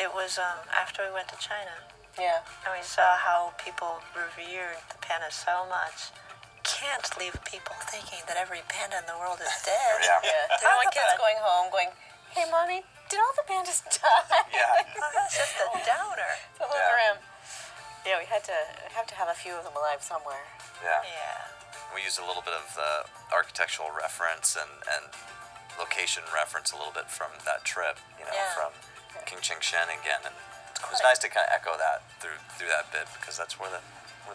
it was after we went to China. Yeah. And we saw how people revered the panda so much. Can't leave people thinking that every panda in the world is dead. Yeah. They don't want kids going home going, hey, Mommy, did all the pandas die? Yeah. Oh, that's just a downer. It's a little grim. Yeah, we have to have a few of them alive somewhere. Yeah. Yeah. We used a little bit of architectural reference and location reference a little bit from that trip, from King Ching Shen again, and it was nice to kind of echo that through that bit because that's where the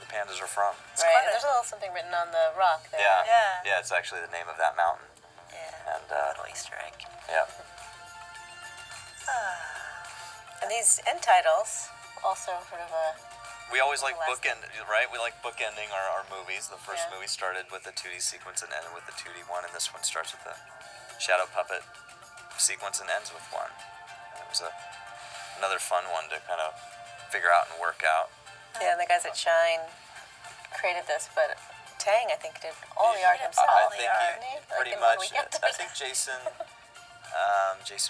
pandas are from. Right, and there's a little something written on the rock there. Yeah, it's actually the name of that mountain. Yeah, and little Easter egg. Yeah. And these end titles also sort of we always like last right? We like bookending our movies. The first Yeah. movie started with the 2D sequence and ended with the 2D one, and this one starts with the shadow puppet sequence and ends with one. And it was another fun one to kind of figure out and work out. Yeah, and the guys at Shine created this, but Tang, I think, did all the art himself. I all the think art. he Like pretty in 1 much. weekend. I think Jason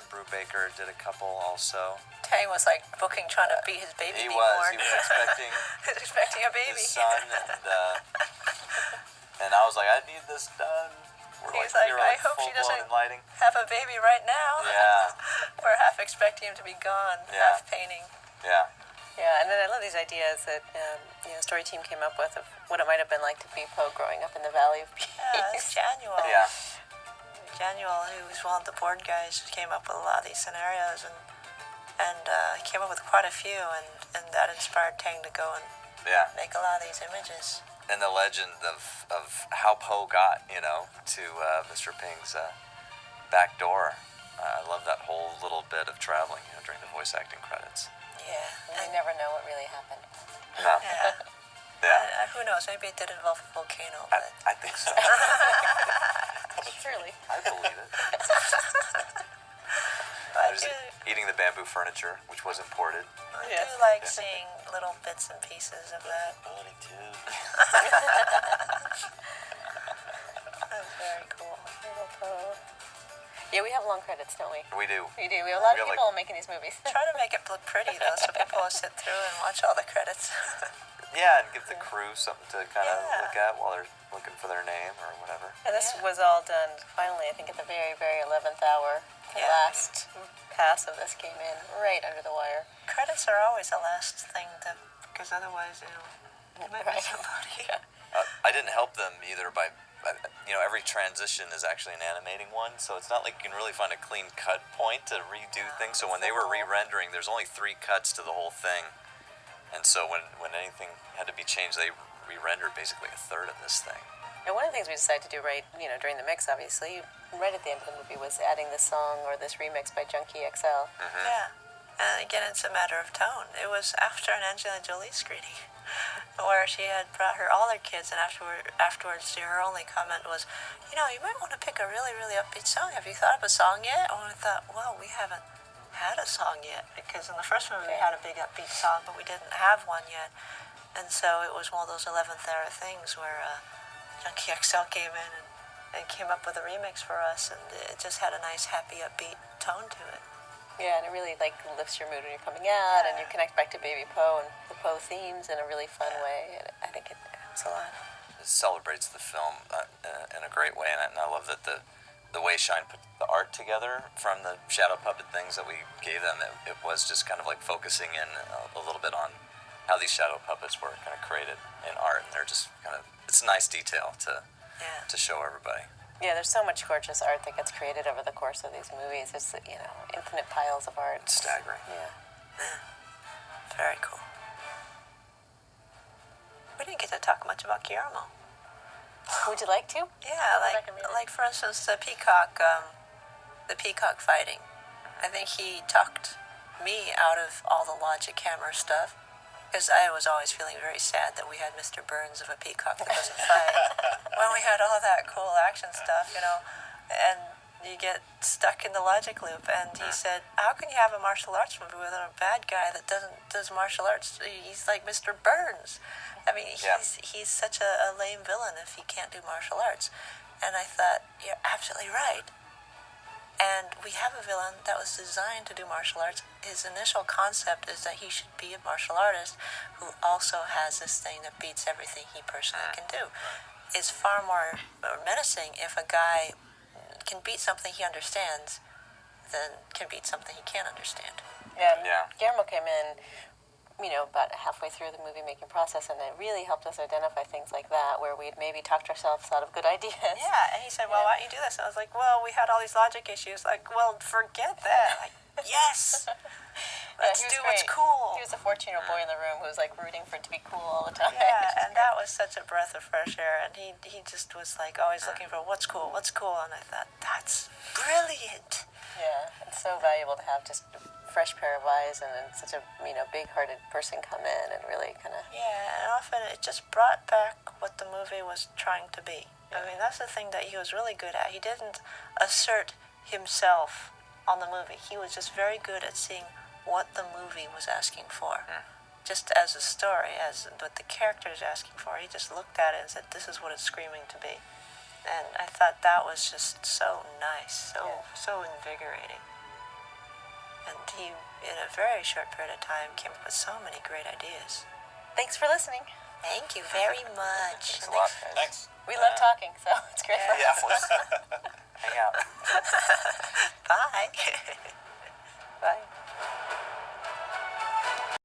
Brubaker did a couple also. Tang was like booking, trying to beat his baby. He being was. born. He was expecting He was expecting a baby. his son, and I was like, I need this done. He's like, I hope she full-blown doesn't in lighting. have a baby right now. Yeah. We're half expecting him to be gone, Yeah. half painting. Yeah. Yeah, and then I love these ideas that Story Team came up with of what it might have been like to be Poe growing up in the Valley of Peace. Yeah, that's Januel. Yeah. Januel, who was one of the board guys, came up with a lot of these scenarios, and he came up with quite a few, and that inspired Tang to go and Yeah. make a lot of these images. And the legend of how Poe got, to Mr. Ping's back door. I love that whole little bit of traveling, during the voice acting credits. Yeah. And you never know what really happened. No. Yeah. Yeah. Who knows? Maybe it did involve a volcano, I, but I think so. Surely. I believe it. I There's do, eating the bamboo furniture, which was imported. I Yes. do like Yeah. seeing little bits and pieces of that. Ability too. That's very cool. Little Poe. Yeah, we have long credits, don't we? We do. We do. We have a lot We of have, people making these movies. Try to make it look pretty, though, so people will sit through and watch all the credits. Yeah, and give the crew something to kind of Yeah. look at while they're looking for their name or whatever. And this Yeah. was all done finally, I think, at the very, very 11th hour. The Yeah. last pass of this came in right under the wire. Credits are always the last thing, because otherwise, you might Right. miss somebody. I didn't help them either by, every transition is actually an animating one, so it's not like you can really find a clean cut point to redo things. So when they were re-rendering, there's only 3 cuts to the whole thing. And so when anything had to be changed, they re-rendered basically a third of this thing. And one of the things we decided to do during the mix, obviously, right at the end of the movie, was adding this song or this remix by Junkie XL. Yeah. And again, it's a matter of tone. It was after an Angelina Jolie screening where she had brought all her kids, and afterwards her only comment was, you might want to pick a really, really upbeat song. Have you thought of a song yet? And I thought, well, we haven't had a song yet, because in the first movie we had a big upbeat song, but we didn't have one yet. And so it was one of those 11th hour things where Junkie XL came in and came up with a remix for us, and it just had a nice, happy, upbeat tone to it. Yeah, and it really lifts your mood when you're coming out, and you connect back to Baby Poe and the Poe themes in a really fun way. And I think it helps a lot. It celebrates the film in a great way, and I love that the way Shine put the art together from the shadow puppet things that we gave them, it was just kind of like focusing in a little bit on how these shadow puppets were kind of created in art, and they're just it's a nice detail to show everybody. Yeah, there's so much gorgeous art that gets created over the course of these movies. It's, infinite piles of art. It's staggering. Yeah. Very cool. We didn't get to talk much about Guillermo. Would you like to? Yeah, Rebecca, maybe? like for instance, the peacock fighting. I think he talked me out of all the Logic Camera stuff, because I was always feeling very sad that we had Mr. Burns of a peacock that doesn't fight when we had all that cool action stuff, and you get stuck in the logic loop. And he said, how can you have a martial arts movie with a bad guy that does martial arts? He's like Mr. Burns. I mean, he's such a lame villain if he can't do martial arts. And I thought, you're absolutely right. And we have a villain that was designed to do martial arts. His initial concept is that he should be a martial artist who also has this thing that beats everything he personally can do. It's far more menacing if a guy can beat something he understands than can beat something he can't understand. Yeah. Guillermo came in, about halfway through the movie making process, and it really helped us identify things like that, where we'd maybe talked ourselves out of good ideas. Yeah, and he said, well, why don't you do this? And I was like, well, we had all these logic issues. Like, well, forget that. Like, yes, let's do what's cool. He was a 14-year-old boy in the room who was like rooting for it to be cool all the time. Yeah, and that was such a breath of fresh air. And he just was like always looking for what's cool. And I thought, that's brilliant. Yeah, it's so valuable to have just a fresh pair of eyes and such a big-hearted person come in and really kind of. Yeah, and often it just brought back what the movie was trying to be. I mean, that's the thing that he was really good at. He didn't assert himself on the movie. He was just very good at seeing what the movie was asking for. Just as a story, as what the character is asking for. He just looked at it and said, this is what it's screaming to be. And I thought that was just so nice, so invigorating. And he, in a very short period of time, came up with so many great ideas. Thanks for listening. Thank you very much. Thanks a lot, guys. Thanks. We love talking, so it's great for us. Hang out. Bye. Bye.